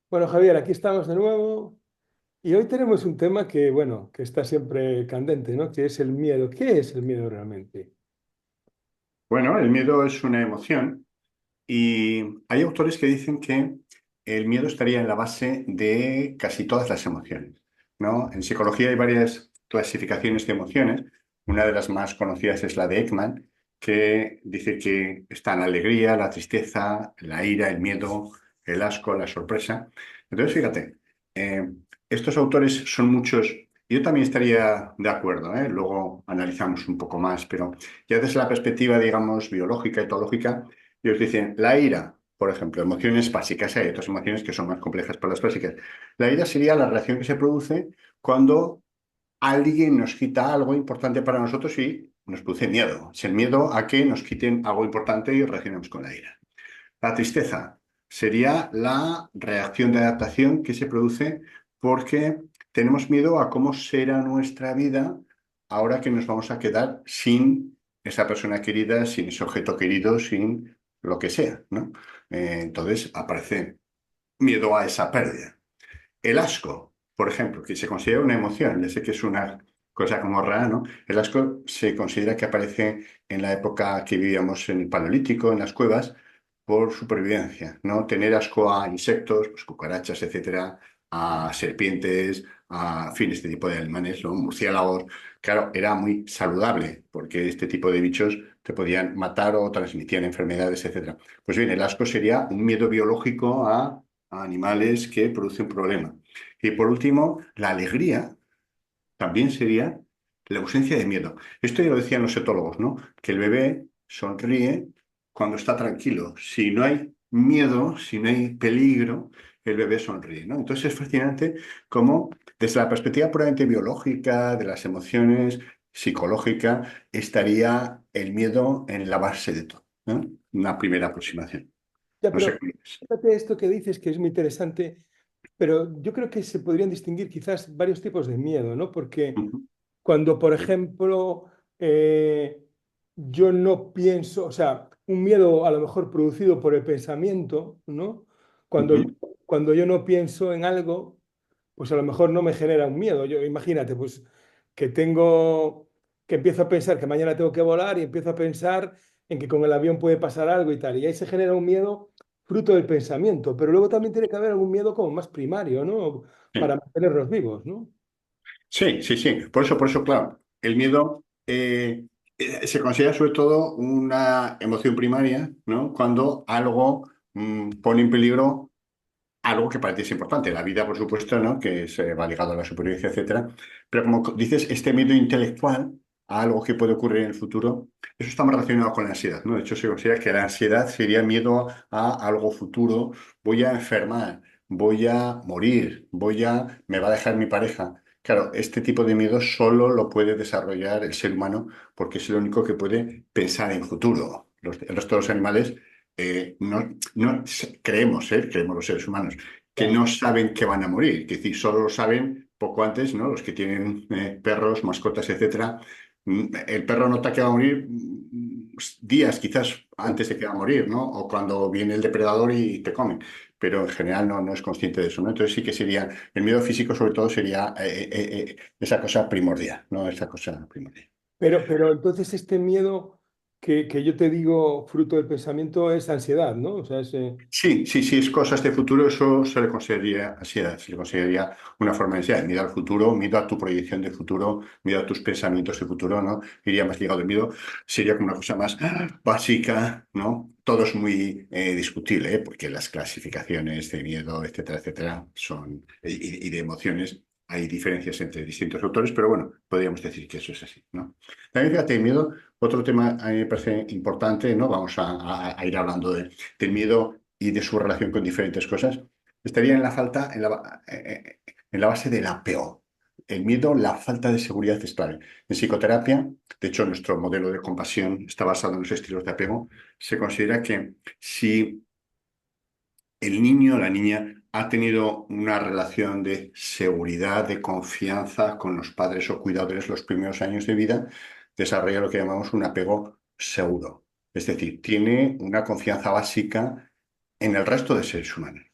Bueno, Javier, aquí estamos de nuevo y hoy tenemos un tema que, bueno, que está siempre candente, ¿no? Que es el miedo. ¿Qué es el miedo realmente? Bueno, el miedo es una emoción y hay autores que dicen que el miedo estaría en la base de casi todas las emociones, ¿no? En psicología hay varias clasificaciones de emociones. Una de las más conocidas es la de Ekman, que dice que está la alegría, la tristeza, la ira, el miedo, el asco, la sorpresa. Entonces, fíjate, eh, estos autores son muchos. Yo también estaría de acuerdo, ¿eh? Luego analizamos un poco más, pero ya desde la perspectiva, digamos, biológica, etológica, ellos dicen, la ira, por ejemplo, emociones básicas, hay otras emociones que son más complejas para las básicas. La ira sería la reacción que se produce cuando alguien nos quita algo importante para nosotros y nos produce miedo. Es el miedo a que nos quiten algo importante y reaccionamos con la ira. La tristeza sería la reacción de adaptación que se produce porque tenemos miedo a cómo será nuestra vida ahora que nos vamos a quedar sin esa persona querida, sin ese objeto querido, sin lo que sea, ¿no? Entonces aparece miedo a esa pérdida. El asco, por ejemplo, que se considera una emoción, ya sé que es una cosa como rara, ¿no? El asco se considera que aparece en la época que vivíamos en el Paleolítico, en las cuevas, por supervivencia, ¿no? Tener asco a insectos, pues, cucarachas, etcétera, a serpientes, a, en fin, este tipo de animales, ¿no? Murciélagos. Claro, era muy saludable, porque este tipo de bichos te podían matar o transmitían enfermedades, etcétera. Pues bien, el asco sería un miedo biológico a animales que producen problemas. Y por último, la alegría también sería la ausencia de miedo. Esto ya lo decían los etólogos, ¿no? Que el bebé sonríe cuando está tranquilo. Si no hay miedo, si no hay peligro, el bebé sonríe, ¿no? Entonces es fascinante cómo, desde la perspectiva puramente biológica, de las emociones, psicológica, estaría el miedo en la base de todo, ¿no? Una primera aproximación. Ya, No sé pero cómo es. fíjate esto que dices que es muy interesante, pero yo creo que se podrían distinguir quizás varios tipos de miedo, ¿no? Porque Ujú, cuando, por ejemplo, eh, yo no pienso, o sea, un miedo a lo mejor producido por el pensamiento, ¿no? Cuando, ujú. cuando yo no pienso en algo, pues a lo mejor no me genera un miedo. Yo, imagínate, pues que empiezo a pensar que mañana tengo que volar y empiezo a pensar en que con el avión puede pasar algo y tal. Y ahí se genera un miedo fruto del pensamiento. Pero luego también tiene que haber algún miedo como más primario, ¿no? Para Sí. mantenerlos vivos, ¿no? Sí, sí, sí. Por eso, claro, el miedo se considera sobre todo una emoción primaria, ¿no? Cuando algo pone en peligro algo que para ti es importante. La vida, por supuesto, ¿no? Que se va ligado a la supervivencia, etcétera. Pero como dices, este miedo intelectual a algo que puede ocurrir en el futuro, eso está más relacionado con la ansiedad, ¿no? De hecho, se considera que la ansiedad sería miedo a algo futuro. Voy a enfermar, voy a morir, me va a dejar mi pareja. Claro, este tipo de miedo solo lo puede desarrollar el ser humano porque es el único que puede pensar en futuro. El resto de los animales no creemos los seres humanos, que Ya. no saben que van a morir, que decir, solo lo saben poco antes, ¿no? Los que tienen perros, mascotas, etcétera. El perro nota que va a morir días quizás antes de que va a morir, ¿no? O cuando viene el depredador y te come, pero en general no es consciente de eso, ¿no? Entonces sí que sería, el miedo físico sobre todo sería esa cosa primordial, ¿no? Esa cosa primordial. Pero entonces este miedo que yo te digo fruto del pensamiento es ansiedad, ¿no? O sea, Sí, sí, sí, es cosas de futuro, eso se le consideraría ansiedad, se le consideraría una forma de ansiedad. Miedo al futuro, miedo a tu proyección de futuro, miedo a tus pensamientos de futuro, ¿no? Iría más ligado al miedo, sería como una cosa más básica, ¿no? Todo es muy discutible, ¿eh? Porque las clasificaciones de miedo, etcétera, etcétera, son, y de emociones, hay diferencias entre distintos autores, pero bueno, podríamos decir que eso es así, ¿no? También fíjate, miedo, otro tema a mí me parece importante, ¿no? Vamos a ir hablando del miedo y de su relación con diferentes cosas, estaría en la falta, en la base del apego. El miedo, la falta de seguridad es clave. En psicoterapia, de hecho, nuestro modelo de compasión está basado en los estilos de apego. Se considera que si el niño o la niña ha tenido una relación de seguridad, de confianza con los padres o cuidadores los primeros años de vida, desarrolla lo que llamamos un apego seguro. Es decir, tiene una confianza básica en el resto de seres humanos.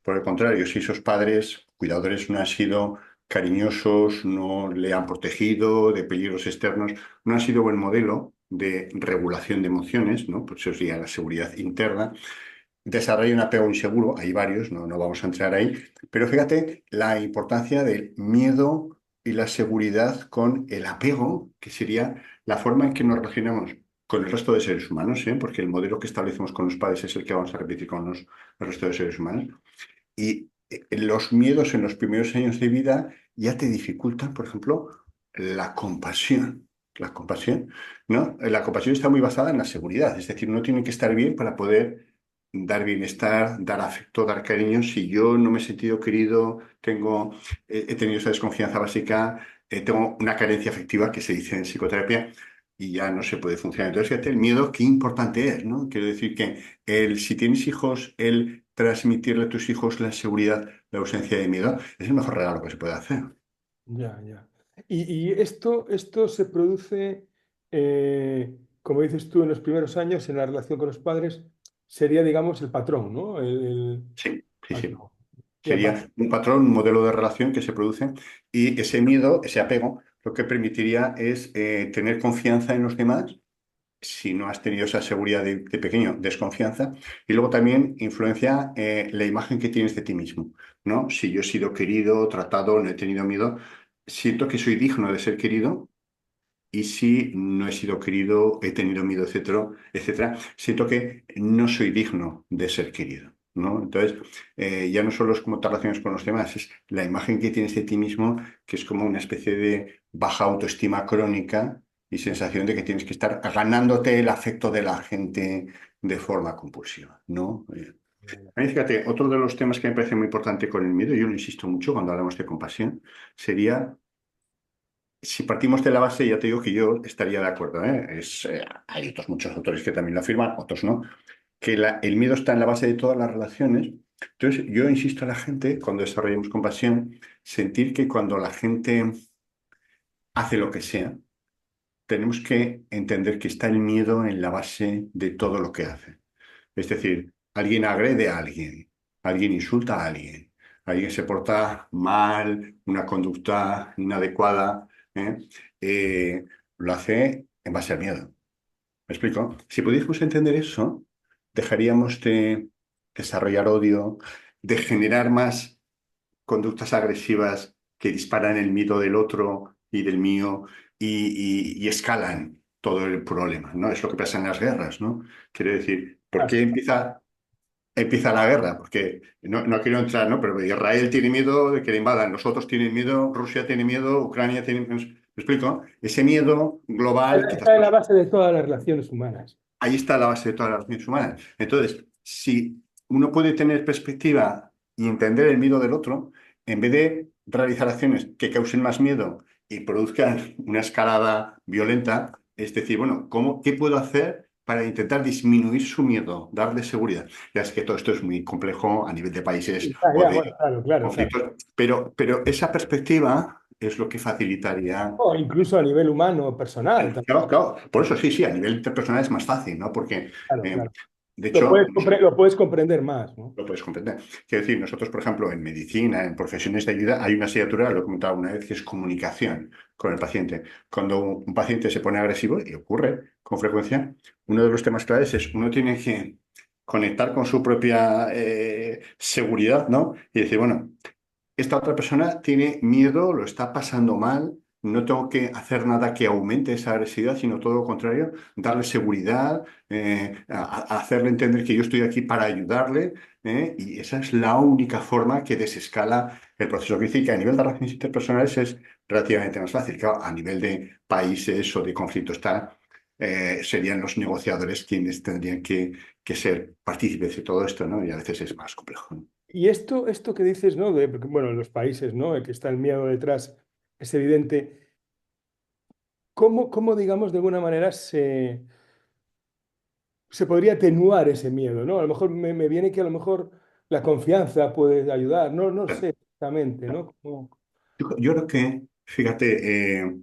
Por el contrario, si esos padres, cuidadores, no han sido cariñosos, no le han protegido de peligros externos, no han sido buen modelo de regulación de emociones, ¿no? Pues eso sería la seguridad interna. Desarrolla un apego inseguro, hay varios, no vamos a entrar ahí, pero fíjate la importancia del miedo y la seguridad con el apego, que sería la forma en que nos relacionamos con el resto de seres humanos, ¿eh? Porque el modelo que establecemos con los padres es el que vamos a repetir con el resto de seres humanos. Y los miedos en los primeros años de vida ya te dificultan, por ejemplo, la compasión. La compasión, ¿no? La compasión está muy basada en la seguridad, es decir, uno tiene que estar bien para poder dar bienestar, dar afecto, dar cariño. Si yo no me he sentido querido, he tenido esa desconfianza básica, tengo una carencia afectiva que se dice en psicoterapia y ya no se puede funcionar. Entonces, fíjate, el miedo, qué importante es, ¿no? Quiero decir que si tienes hijos, el transmitirle a tus hijos la seguridad, la ausencia de miedo, es el mejor regalo que se puede hacer. Ya, ya. Y esto se produce, como dices tú, en los primeros años, en la relación con los padres, sería, digamos, el patrón, ¿no? El Sí, sí, sí. patrón. Y a Sería un patrón, un modelo de relación que se produce y ese miedo, ese apego, lo que permitiría es tener confianza en los demás si no has tenido esa seguridad de pequeño, desconfianza, y luego también influencia la imagen que tienes de ti mismo, ¿no? Si yo he sido querido, tratado, no he tenido miedo, siento que soy digno de ser querido, y si no he sido querido, he tenido miedo, etcétera, etcétera, siento que no soy digno de ser querido, ¿no? Entonces, ya no solo es cómo te relacionas con los demás, es la imagen que tienes de ti mismo, que es como una especie de baja autoestima crónica y sensación de que tienes que estar ganándote el afecto de la gente de forma compulsiva, ¿no? A mí, fíjate, otro de los temas que me parece muy importante con el miedo, yo lo insisto mucho cuando hablamos de compasión, sería si partimos de la base, ya te digo que yo estaría de acuerdo, ¿eh? Hay otros muchos autores que también lo afirman, otros no, que el miedo está en la base de todas las relaciones. Entonces, yo insisto a la gente, cuando desarrollemos compasión, sentir que cuando la gente hace lo que sea, tenemos que entender que está el miedo en la base de todo lo que hace. Es decir, alguien agrede a alguien, alguien insulta a alguien, alguien se porta mal, una conducta inadecuada, ¿eh? Eh, lo hace en base al miedo. ¿Me explico? Si pudiésemos entender eso, dejaríamos de desarrollar odio, de generar más conductas agresivas que disparan el miedo del otro y del mío y escalan todo el problema, ¿no? Es lo que pasa en las guerras, ¿no? Quiero decir, ¿por qué empieza la guerra? Porque no quiero entrar, ¿no? Pero Israel tiene miedo de que le invadan, los otros tienen miedo, Rusia tiene miedo, Ucrania tiene miedo. ¿Me explico? Ese miedo global, quizás está en la base de todas las relaciones humanas. ahí está la base de todas las relaciones humanas. Entonces, si uno puede tener perspectiva y entender el miedo del otro, en vez de realizar acciones que causen más miedo y produzcan una escalada violenta, es decir, bueno, ¿qué puedo hacer para intentar disminuir su miedo, darle seguridad? Ya es que todo esto es muy complejo a nivel de países Ah, o ya, de bueno, claro, claro, claro. conflictos, pero esa perspectiva es lo que facilitaría. O incluso a nivel humano, personal también. Claro, claro. Por eso sí, a nivel interpersonal es más fácil, ¿no? Porque, Claro, eh, claro. de hecho, Lo puedes comprender más, ¿no? lo puedes comprender. Quiero decir, nosotros, por ejemplo, en medicina, en profesiones de ayuda, hay una asignatura, lo he comentado una vez, que es comunicación con el paciente. Cuando un paciente se pone agresivo, y ocurre con frecuencia, uno de los temas claves es uno tiene que conectar con su propia seguridad, ¿no? Y decir, bueno, esta otra persona tiene miedo, lo está pasando mal, no tengo que hacer nada que aumente esa agresividad, sino todo lo contrario, darle seguridad, hacerle entender que yo estoy aquí para ayudarle, y esa es la única forma que desescala el proceso. Que dice que a nivel de relaciones interpersonales es relativamente más fácil. Claro, a nivel de países o de conflictos serían los negociadores quienes tendrían que ser partícipes de todo esto, ¿no? Y a veces es más complejo, ¿no? Y esto que dices, ¿no? Porque, bueno, en los países, ¿no? Que está el miedo detrás, es evidente. ¿Cómo, digamos, de alguna manera se podría atenuar ese miedo, ¿no? A lo mejor me viene que a lo mejor la confianza puede ayudar, no sé exactamente, ¿no? Yo creo que, fíjate,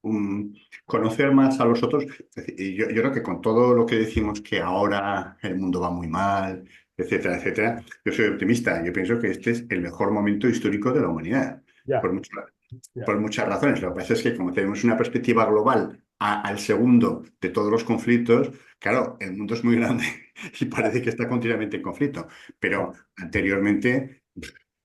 un- conocer más a los otros, es decir, y yo creo que con todo lo que decimos que ahora el mundo va muy mal, etcétera, etcétera. Yo soy optimista. Yo pienso que este es el mejor momento histórico de la humanidad, por Ya, mucho, ya. por muchas razones. Lo que pasa es que como tenemos una perspectiva global al segundo de todos los conflictos, claro, el mundo es muy grande y parece que está continuamente en conflicto. Pero anteriormente,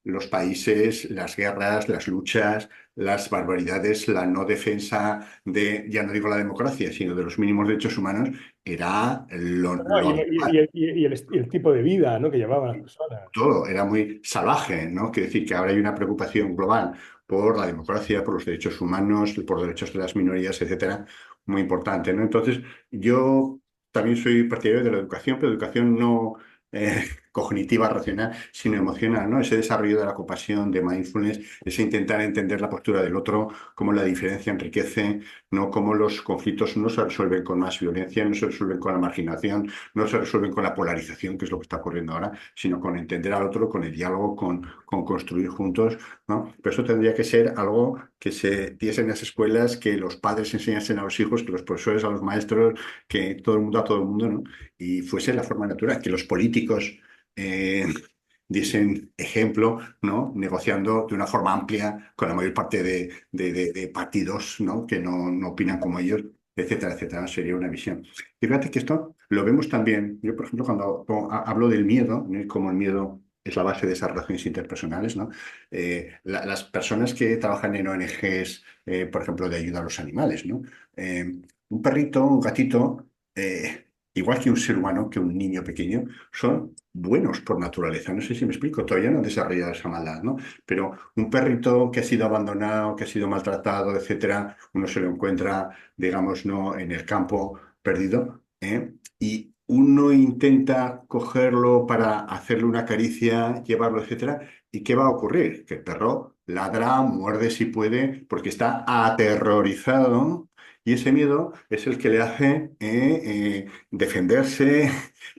los países, las guerras, las luchas, las barbaridades, la no defensa de, ya no digo la democracia, sino de los mínimos derechos humanos, era No, lo habitual. y el tipo de vida, ¿no? que llevaban las personas. Todo era muy salvaje, ¿no? Quiere decir que ahora hay una preocupación global por la democracia, por los derechos humanos, por los derechos de las minorías, etcétera, muy importante, ¿no? Entonces, yo también soy partidario de la educación, pero educación no cognitiva, racional, sino emocional, ¿no? Ese desarrollo de la compasión, de mindfulness, ese intentar entender la postura del otro, cómo la diferencia enriquece, ¿no? Cómo los conflictos no se resuelven con más violencia, no se resuelven con la marginación, no se resuelven con la polarización, que es lo que está ocurriendo ahora, sino con entender al otro, con el diálogo, con construir juntos, ¿no? Pero eso tendría que ser algo que se diese en las escuelas, que los padres enseñasen a los hijos, que los profesores a los maestros, que todo el mundo a todo el mundo, ¿no? Y fuese la forma natural, que los políticos eh, diesen ejemplo, ¿no? Negociando de una forma amplia con la mayor parte de partidos, ¿no? Que no opinan como ellos, etcétera, etcétera. Sería una visión. Y fíjate que esto lo vemos también, yo por ejemplo cuando hablo del miedo, ¿no? Y cómo el miedo es la base de esas relaciones interpersonales, ¿no? Las personas que trabajan en ONGs, por ejemplo, de ayuda a los animales, ¿no? Un perrito, un gatito, igual que un ser humano, que un niño pequeño, son buenos por naturaleza. No sé si me explico, todavía no han desarrollado esa maldad, ¿no? Pero un perrito que ha sido abandonado, que ha sido maltratado, etcétera, uno se lo encuentra, digamos, no en el campo perdido, ¿eh? Y uno intenta cogerlo para hacerle una caricia, llevarlo, etcétera. ¿Y qué va a ocurrir? Que el perro ladra, muerde si puede, porque está aterrorizado. Y ese miedo es el que le hace defenderse,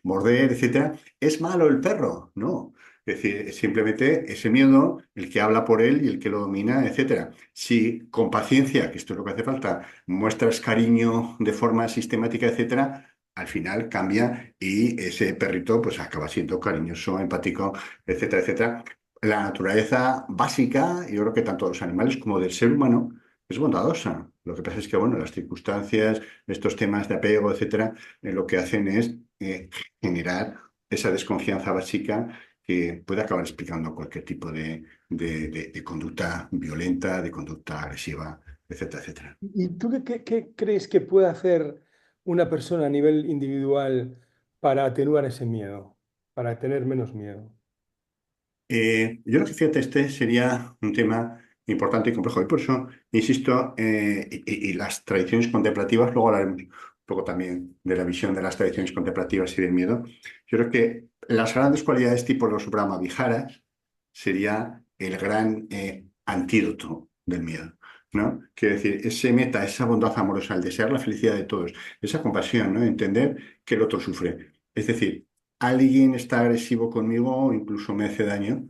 morder, etcétera. ¿Es malo el perro? No. Es decir, es simplemente ese miedo el que habla por él y el que lo domina, etcétera. Si con paciencia, que esto es lo que hace falta, muestras cariño de forma sistemática, etcétera, al final cambia y ese perrito pues acaba siendo cariñoso, empático, etcétera, etcétera. La naturaleza básica, yo creo que tanto de los animales como del ser humano, es bondadosa. Lo que pasa es que, bueno, las circunstancias, estos temas de apego, etcétera, lo que hacen es generar esa desconfianza básica que puede acabar explicando cualquier tipo de conducta violenta, de conducta agresiva, etcétera, etcétera. ¿Y tú qué crees que puede hacer una persona a nivel individual para atenuar ese miedo, para tener menos miedo? Yo creo que fíjate, este sería un tema importante y complejo. Y por eso, insisto, y las tradiciones contemplativas, luego hablaremos un poco también de la visión de las tradiciones contemplativas y del miedo. Yo creo que las grandes cualidades tipo los Brahma Viharas sería el gran antídoto del miedo, ¿no? Quiero decir, ese meta, esa bondad amorosa, el desear la felicidad de todos, esa compasión, ¿no? Entender que el otro sufre. Es decir, alguien está agresivo conmigo o incluso me hace daño,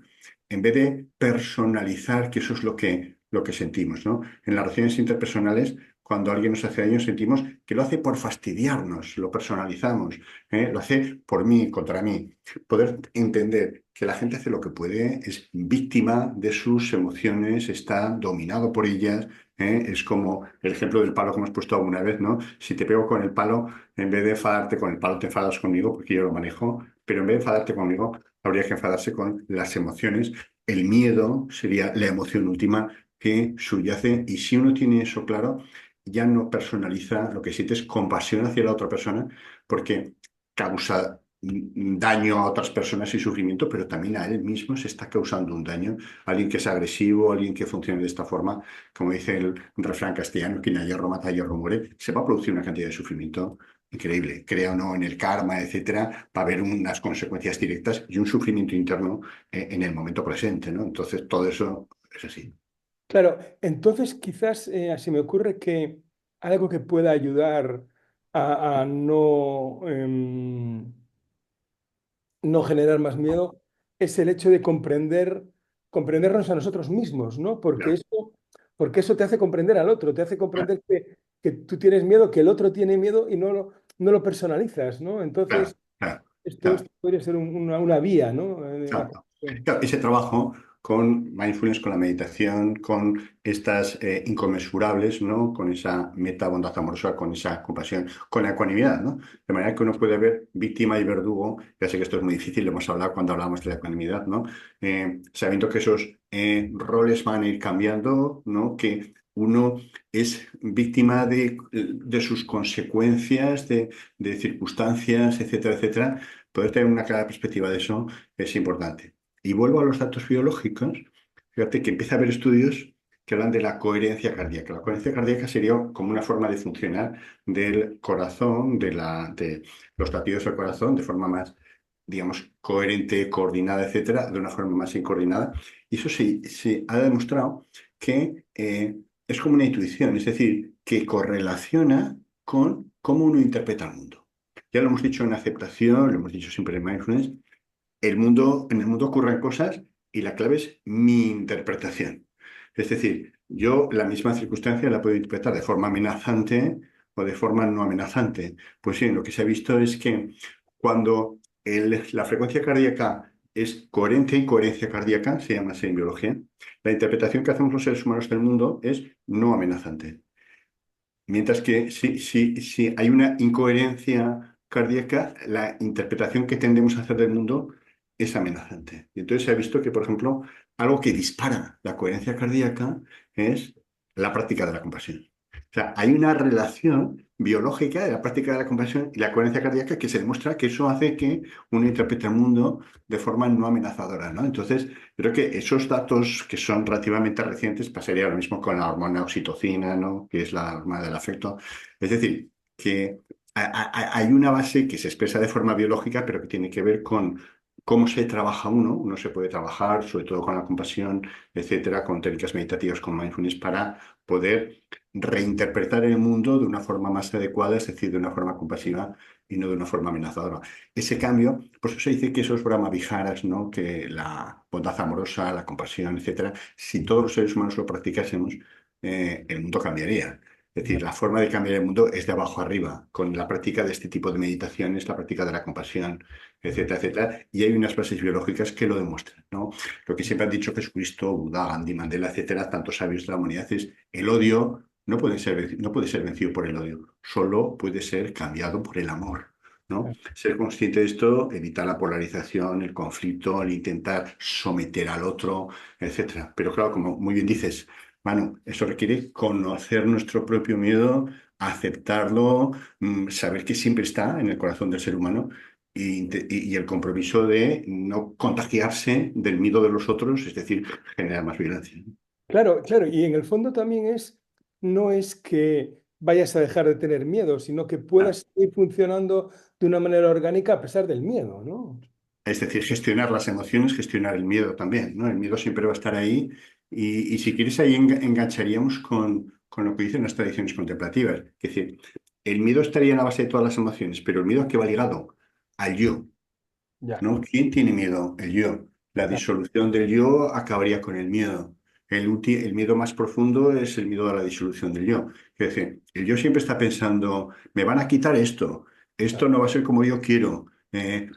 en vez de personalizar, que eso es lo que sentimos, ¿no? En las relaciones interpersonales, cuando alguien nos hace daño, sentimos que lo hace por fastidiarnos, lo personalizamos, lo hace por mí, contra mí. Poder entender que la gente hace lo que puede, es víctima de sus emociones, está dominado por ellas, es como el ejemplo del palo que hemos puesto alguna vez, ¿no? Si te pego con el palo, en vez de enfadarte con el palo, te enfadas conmigo porque yo lo manejo, pero en vez de enfadarte conmigo, habría que enfadarse con las emociones. El miedo sería la emoción última que subyace y si uno tiene eso claro, ya no personaliza, lo que siente es compasión hacia la otra persona porque causa daño a otras personas y sufrimiento, pero también a él mismo se está causando un daño. Alguien que es agresivo, alguien que funcione de esta forma, como dice el refrán castellano, quien a hierro mata, a hierro muere, se va a producir una cantidad de sufrimiento increíble. Crea o no en el karma, etcétera, va a haber unas consecuencias directas y un sufrimiento interno en el momento presente, ¿no? Entonces, todo eso es así. Claro, entonces quizás así me ocurre que algo que pueda ayudar a no, no generar más miedo es el hecho de comprendernos a nosotros mismos, ¿no? Claro, Porque eso te hace comprender al otro, te hace comprender que tú tienes miedo, que el otro tiene miedo y no lo personalizas, ¿no? claro, Entonces, claro. Esto podría ser una vía, ¿no? De la Claro. compasión. Claro, ese trabajo con mindfulness, con la meditación, con estas inconmensurables, ¿no? Con esa meta bondad amorosa, con esa compasión, con la ecuanimidad, ¿no? De manera que uno puede ver víctima y verdugo, ya sé que esto es muy difícil, lo hemos hablado cuando hablamos de la ecuanimidad, ¿no? Sabiendo que esos roles van a ir cambiando, ¿no? Que uno es víctima de sus consecuencias, de circunstancias, etcétera, etcétera. Poder tener una clara perspectiva de eso es importante. Y vuelvo a los datos biológicos. Fíjate que empieza a haber estudios que hablan de la coherencia cardíaca. La coherencia cardíaca sería como una forma de funcionar del corazón, de los latidos del corazón, de forma más, digamos, coherente, coordinada, etcétera, de una forma más incoordinada. Y eso se ha demostrado que es como una intuición, es decir, que correlaciona con cómo uno interpreta el mundo. Ya lo hemos dicho en aceptación, lo hemos dicho siempre en mindfulness, en el mundo ocurren cosas y la clave es mi interpretación. Es decir, yo la misma circunstancia la puedo interpretar de forma amenazante o de forma no amenazante. Pues sí, lo que se ha visto es que cuando la frecuencia cardíaca es coherente y coherencia cardíaca, se llama así en biología, la interpretación que hacemos los seres humanos del mundo es no amenazante. Mientras que si hay una incoherencia cardíaca, la interpretación que tendemos a hacer del mundo es amenazante. Y entonces se ha visto que, por ejemplo, algo que dispara la coherencia cardíaca es la práctica de la compasión. O sea, hay una relación biológica de la práctica de la compasión y la coherencia cardíaca que se demuestra que eso hace que uno interprete el mundo de forma no amenazadora, ¿no? Entonces, creo que esos datos que son relativamente recientes pasaría lo mismo con la hormona oxitocina, ¿no? Que es la hormona del afecto. Es decir, que hay una base que se expresa de forma biológica, pero que tiene que ver con cómo se trabaja uno. Uno se puede trabajar, sobre todo con la compasión, etcétera, con técnicas meditativas, con mindfulness, para poder reinterpretar el mundo de una forma más adecuada, es decir, de una forma compasiva y no de una forma amenazadora. Ese cambio, por eso se dice que eso es Brahma Viharas, ¿no? Que la bondad amorosa, la compasión, etcétera, si todos los seres humanos lo practicásemos, el mundo cambiaría. Es decir, la forma de cambiar el mundo es de abajo arriba, con la práctica de este tipo de meditaciones, la práctica de la compasión, etcétera, etcétera. Y hay unas bases biológicas que lo demuestran, ¿no? Lo que siempre han dicho Jesucristo, Buda, Gandhi, Mandela, etcétera, tantos sabios de la humanidad es el odio no puede ser vencido por el odio, solo puede ser cambiado por el amor, ¿no? Ser consciente de esto evita la polarización, el conflicto, el intentar someter al otro, etcétera. Pero claro, como muy bien dices, Manu, eso requiere conocer nuestro propio miedo, aceptarlo, saber que siempre está en el corazón del ser humano y el compromiso de no contagiarse del miedo de los otros, es decir, generar más violencia. Claro, claro, y en el fondo también no es que vayas a dejar de tener miedo, sino que Ah, puedas ir funcionando de una manera orgánica a pesar del miedo, ¿no? es decir, gestionar las emociones, gestionar el miedo también, ¿no? El miedo siempre va a estar ahí y si quieres ahí engancharíamos con lo que dicen las tradiciones contemplativas. Es decir, el miedo estaría en la base de todas las emociones, pero el miedo a qué va ligado al yo, Ya, ¿no? ¿Quién tiene miedo? El yo. La claro, disolución del yo acabaría con el miedo. El miedo más profundo es el miedo a la disolución del yo. Es decir, el yo siempre está pensando, me van a quitar esto, claro. esto no va a ser como yo quiero,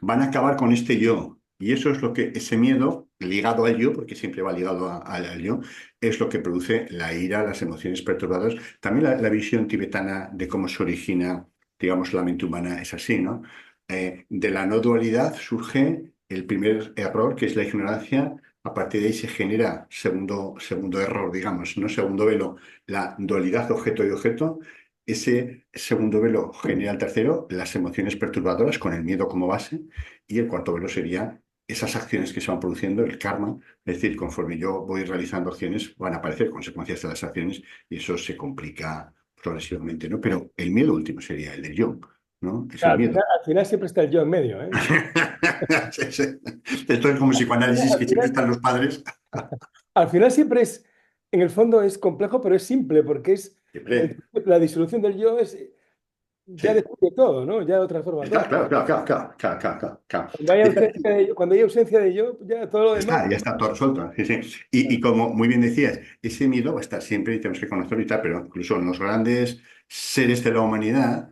van a acabar con este yo. Y eso es lo que, ese miedo, ligado al yo, porque siempre va ligado al yo, es lo que produce la ira, las emociones perturbadas. También la visión tibetana de cómo se origina, digamos, la mente humana es así, ¿no? De la no dualidad surge el primer error, que es la ignorancia. A partir de ahí se genera segundo error, digamos, ¿no? Segundo velo, la dualidad objeto y objeto. Ese segundo velo genera el tercero, las emociones perturbadoras con el miedo como base. Y el cuarto velo sería esas acciones que se van produciendo, el karma. Es decir, conforme yo voy realizando acciones, van a aparecer consecuencias de las acciones y eso se complica progresivamente, ¿no? Pero el miedo último sería el del yo, ¿no? Es el Claro, miedo. al final siempre está el yo en medio, ¿eh? Sí, sí. Esto es como psicoanálisis, Al que siempre final, están los padres. al final siempre en el fondo es complejo, pero es simple, porque Siempre. la disolución del yo ya Sí. destruye todo, ¿no? Ya de otra forma todo. Está, claro, claro, claro, claro, claro, claro, claro, claro. Cuando hay ausencia de yo, ya todo lo demás. Ya está todo resuelto. Sí, sí. Y como muy bien decías, ese miedo va a estar siempre y tenemos que conocerlo y tal, pero incluso en los grandes seres de la humanidad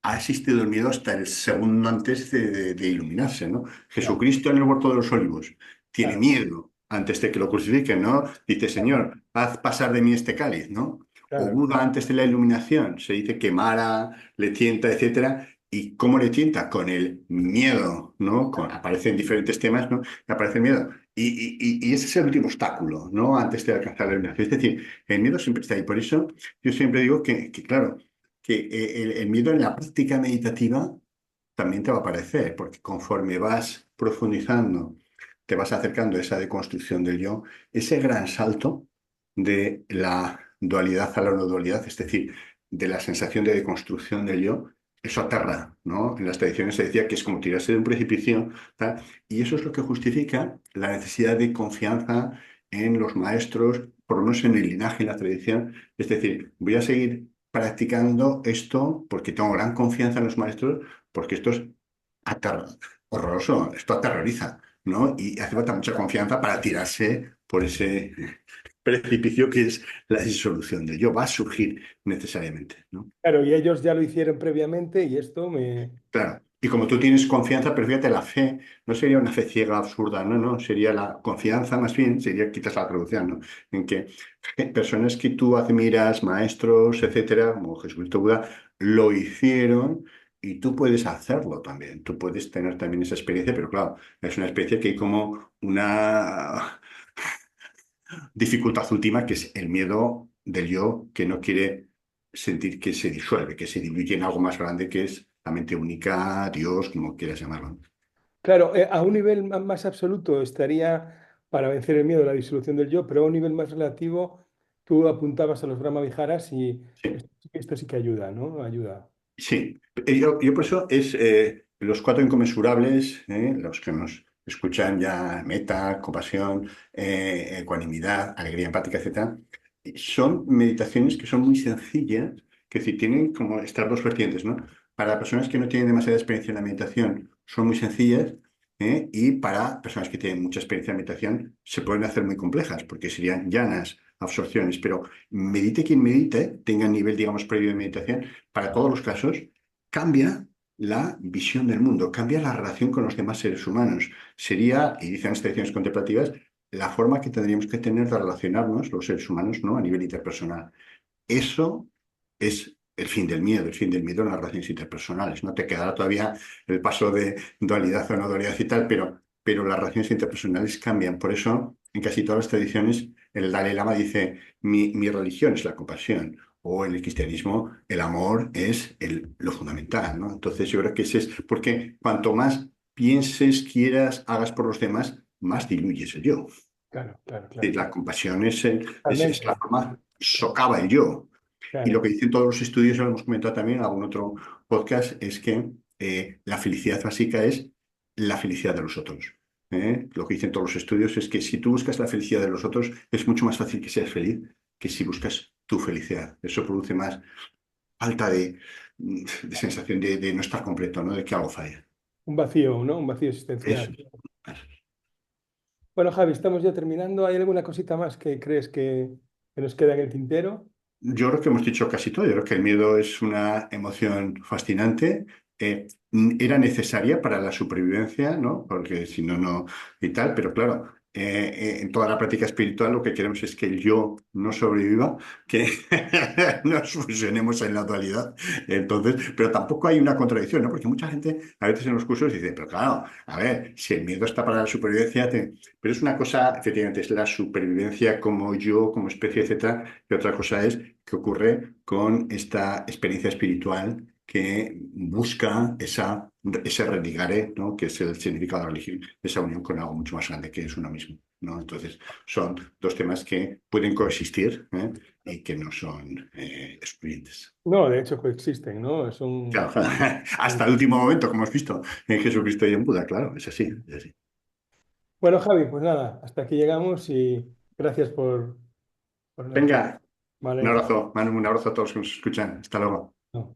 ha existido el miedo hasta el segundo antes de iluminarse, ¿no? Ya, Jesucristo en el huerto de los olivos tiene claro, miedo antes de que lo crucifiquen, ¿no? Dice, claro, Señor, haz pasar de mí este cáliz, ¿no? O claro, Buda antes de la iluminación, se dice que Mara le tienta, etcétera. ¿Y cómo le tienta? Con el miedo, ¿no? Aparecen diferentes temas, ¿no? Y aparece el miedo. Y ese es el último obstáculo, ¿no? Antes de alcanzar la iluminación. Es decir, el miedo siempre está ahí. Por eso yo siempre digo que claro, que el miedo en la práctica meditativa también te va a aparecer, porque conforme vas profundizando, te vas acercando a esa deconstrucción del yo, ese gran salto de la dualidad a la no dualidad, es decir, de la sensación de deconstrucción del yo, eso aterra, ¿no? En las tradiciones se decía que es como tirarse de un precipicio, tal, y eso es lo que justifica la necesidad de confianza en los maestros, por lo menos en el linaje, en la tradición. Es decir, voy a seguir practicando esto porque tengo gran confianza en los maestros, porque esto es horroroso, esto aterroriza, ¿no? Y hace falta mucha confianza para tirarse por ese precipicio que es la disolución del yo. Va a surgir necesariamente, ¿no? claro, y ellos ya lo hicieron previamente y esto me... Claro. Y como tú tienes confianza, pero fíjate, la fe no sería una fe ciega absurda, no, no, sería la confianza más bien, sería quizás la traducción, ¿no? En que personas que tú admiras, maestros, etcétera, como Jesucristo Buda, lo hicieron y tú puedes hacerlo también, tú puedes tener también esa experiencia, pero claro, es una experiencia que hay como una dificultad última, que es el miedo del yo que no quiere sentir que se disuelve, que se diluye en algo más grande que es la mente única, Dios, como quieras llamarlo. Claro, a un nivel más absoluto estaría para vencer el miedo la disolución del yo, pero a un nivel más relativo tú apuntabas a los Brahmaviharas y Sí, esto sí que ayuda, ¿no? Ayuda. sí. Yo por eso es los cuatro inconmensurables, los que nos escuchan ya, meta, compasión, ecuanimidad, alegría empática, etcétera, son meditaciones que son muy sencillas, que si tienen como estas dos vertientes, ¿no? Para personas que no tienen demasiada experiencia en la meditación, son muy sencillas, y para personas que tienen mucha experiencia en meditación, se pueden hacer muy complejas, porque serían llanas absorciones, pero medite quien medite, tenga nivel, digamos, previo de meditación, para todos los casos, cambia la visión del mundo, cambia la relación con los demás seres humanos. Sería, y dicen las tradiciones contemplativas, la forma que tendríamos que tener de relacionarnos los seres humanos, ¿no? A nivel interpersonal. Eso es el fin del miedo en las relaciones interpersonales. No te quedará todavía el paso de dualidad o no dualidad y tal, pero las relaciones interpersonales cambian. Por eso, en casi todas las tradiciones, el Dalai Lama dice, mi religión es la compasión. O en el cristianismo, el amor es lo fundamental, ¿no? Entonces, yo creo que ese es, porque cuanto más pienses, quieras, hagas por los demás, más diluyes el yo. Claro, claro, Y claro. la compasión es la Totalmente. forma, socava el yo. Y lo Claro, que dicen todos los estudios, ya lo hemos comentado también en algún otro podcast, es que la felicidad básica es la felicidad de los otros. Lo que dicen todos los estudios es que si tú buscas la felicidad de los otros, es mucho más fácil que seas feliz que si buscas tu felicidad. Eso produce más falta de sensación de no estar completo, ¿no? De que algo falla. un vacío, ¿no? Un vacío Eso. existencial. Bueno, Javi, estamos ya terminando. ¿Hay alguna cosita más que crees que nos queda en el tintero? Yo creo que hemos dicho casi todo. Yo creo que el miedo es una emoción fascinante. Era necesaria para la supervivencia, ¿no? Porque si no, no y tal. Pero claro, en toda la práctica espiritual lo que queremos es que el yo no sobreviva, que nos fusionemos en la dualidad. Entonces, pero tampoco hay una contradicción, ¿no? Porque mucha gente a veces en los cursos dice, pero claro, a ver, si el miedo está para la supervivencia, pero es una cosa, efectivamente, es la supervivencia como yo, como especie, etcétera, y otra cosa es qué ocurre con esta experiencia espiritual que busca ese religare, ¿no? Que es el significado de la religión, esa unión con algo mucho más grande que es uno mismo, ¿no? Entonces, son dos temas que pueden coexistir, y que no son excluyentes. No, de hecho coexisten, ¿no? Es un... Claro, hasta el último momento, como has visto en Jesucristo y en Buda, claro, es así, es así. Bueno, Javi, pues nada, hasta aquí llegamos y gracias por la... Venga, un Vale. abrazo, Manu, un abrazo a todos los que nos escuchan. Hasta luego. No.